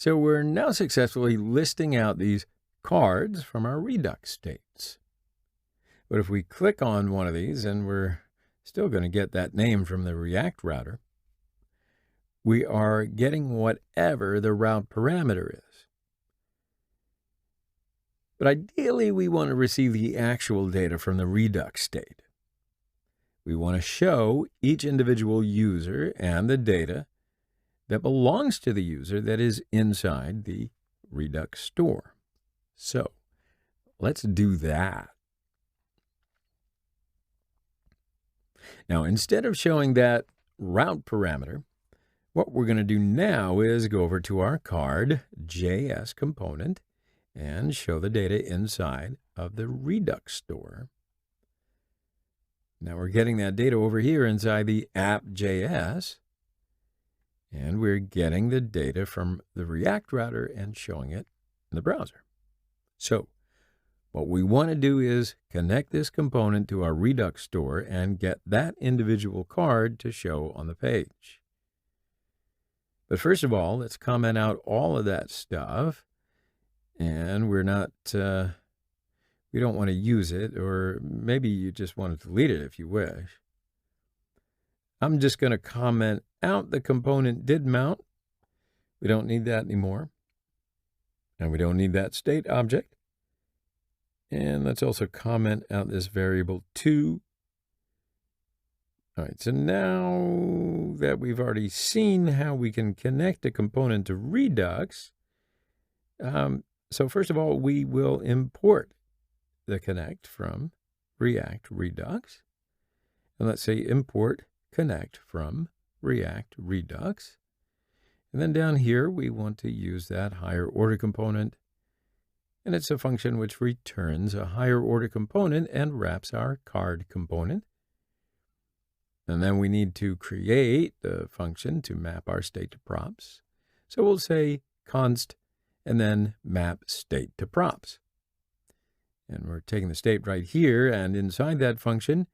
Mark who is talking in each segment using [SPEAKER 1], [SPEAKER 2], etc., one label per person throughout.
[SPEAKER 1] So we're now successfully listing out these cards from our Redux states. But if we click on one of these, and we're still going to get that name from the React router, we are getting whatever the route parameter is. But ideally, we want to receive the actual data from the Redux state. We want to show each individual user and the data that belongs to the user that is inside the Redux store. So let's do that. Now, instead of showing that route parameter, what we're going to do now is go over to our card.js component and show the data inside of the Redux store. Now we're getting that data over here inside the app.js, and we're getting the data from the React router and showing it in the browser. So what we want to do is connect this component to our Redux store and get that individual card to show on the page. But first of all, let's comment out all of that stuff, and we don't want to use it, or maybe you just want to delete it if you wish. I'm just going to comment out the component did mount. We don't need that anymore. And we don't need that state object. And let's also comment out this variable to. All right, so now that we've already seen how we can connect a component to Redux, so first of all, we will import the connect from React Redux. And let's say import connect from React Redux. And then down here, we want to use that higher order component. And it's a function which returns a higher order component and wraps our card component. And then we need to create the function to map our state to props. So we'll say const and then map state to props. And we're taking the state right here, and inside that function,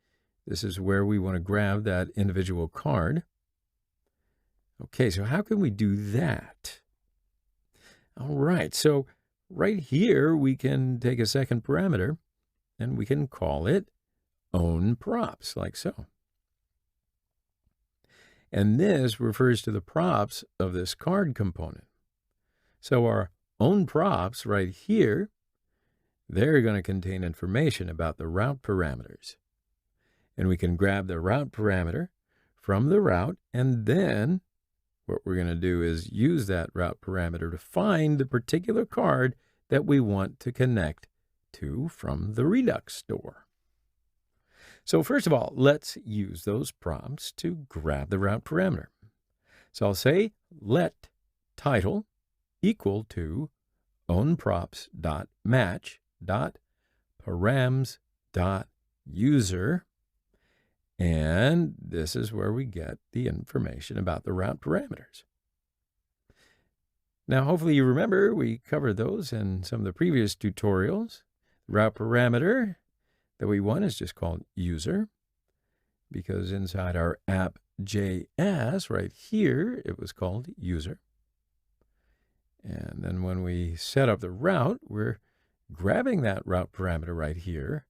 [SPEAKER 1] this is where we want to grab that individual card. Okay, so how can we do that? All right, so right here, we can take a second parameter, and we can call it ownProps, like so. And this refers to the props of this card component. So our ownProps right here, they're going to contain information about the route parameters. And we can grab the route parameter from the route, and then what we're going to do is use that route parameter to find the particular card that we want to connect to from the Redux store. So first of all, let's use those prompts to grab the route parameter. So I'll say let title equal to ownProps.match.params.user, and this is where we get the information about the route parameters. Now, hopefully you remember we covered those in some of the previous tutorials. The route parameter that we want is just called user, because inside our app.js right here, it was called user. And then when we set up the route, we're grabbing that route parameter right here,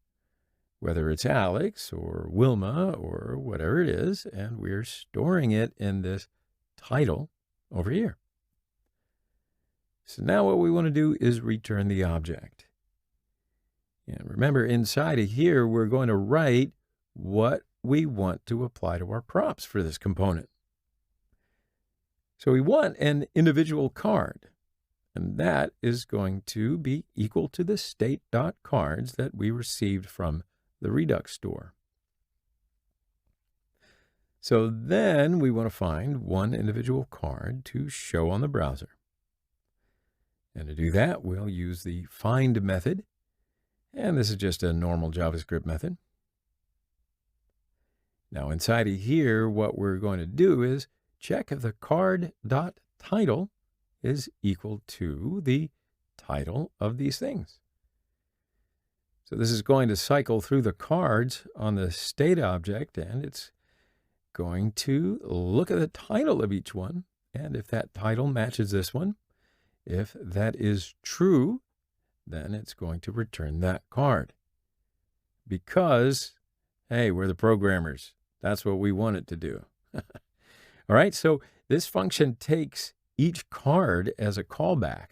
[SPEAKER 1] whether it's Alex or Wilma or whatever it is, and we're storing it in this title over here. So now what we want to do is return the object. And remember, inside of here, we're going to write what we want to apply to our props for this component. So we want an individual card, and that is going to be equal to the state.cards that we received from the Redux store. So then we want to find one individual card to show on the browser. And to do that, we'll use the find method. And this is just a normal JavaScript method. Now inside of here, what we're going to do is check if the card.title is equal to the title of these things. So this is going to cycle through the cards on the state object, and it's going to look at the title of each one. And if that title matches this one, If that is true, then it's going to return that card. Because, hey, we're the programmers. That's what we want it to do. All right, so this function takes each card as a callback.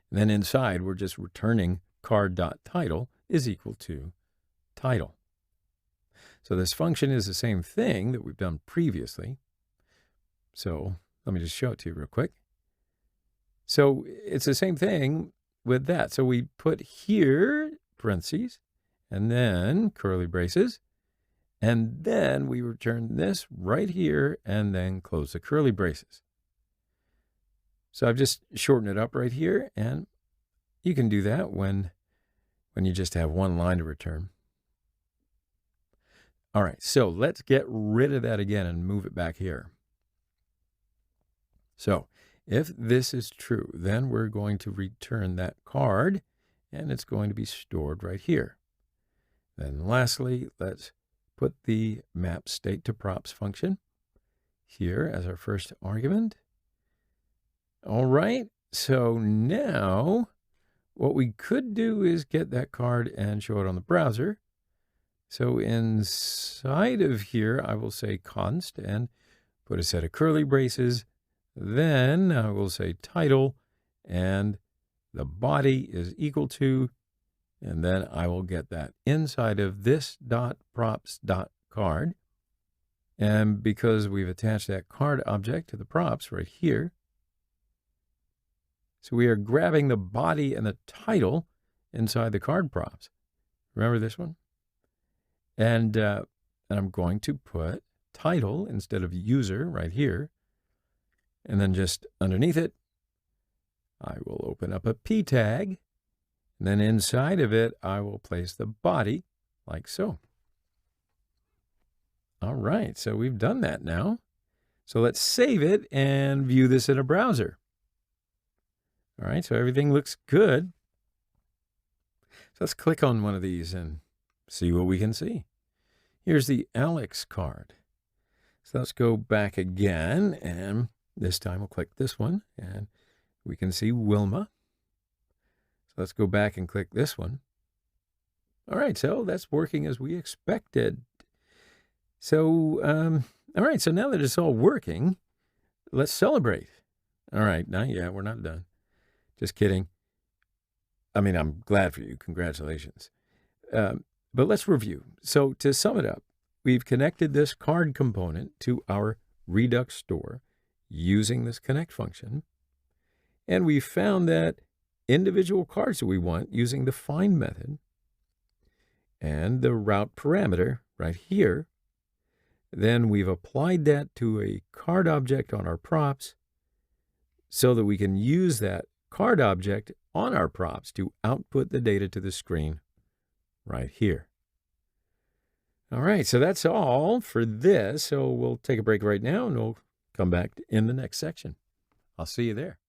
[SPEAKER 1] And then inside, we're just returning card.title is equal to title. So this function is the same thing that we've done previously. So let me just show it to you real quick. So it's the same thing with that. So we put here parentheses and then curly braces, and then we return this right here and then close the curly braces. So I've just shortened it up right here, and you can do that when you just have one line to return. All right, so let's get rid of that again and move it back here. So if this is true, then we're going to return that card, and it's going to be stored right here. Then lastly, let's put the map state to props function here as our first argument. All right, so now what we could do is get that card and show it on the browser. So inside of here, I will say const and put a set of curly braces. Then I will say title, and the body is equal to, and then I will get that inside of this .props.card. And because we've attached that card object to the props right here, so we are grabbing the body and the title inside the card props. Remember this one? And I'm going to put title instead of user right here. And then just underneath it, I will open up a p tag. And then inside of it, I will place the body like so. All right, so we've done that now. So let's save it and view this in a browser. All right, so everything looks good. So let's click on one of these and see what we can see. Here's the Alex card. So let's go back again, and this time we'll click this one, and we can see Wilma. So let's go back and click this one. All right, so that's working as we expected. So, all right, so now that it's all working, let's celebrate. All right, not yet, we're not done. Just kidding. I mean, I'm glad for you. Congratulations. But let's review. So to sum it up, we've connected this card component to our Redux store using this connect function. And we found that individual cards that we want using the find method and the route parameter right here. Then we've applied that to a card object on our props so that we can use that card object on our props to output the data to the screen right here. All right, so that's all for this. So we'll take a break right now, and we'll come back in the next section. I'll see you there.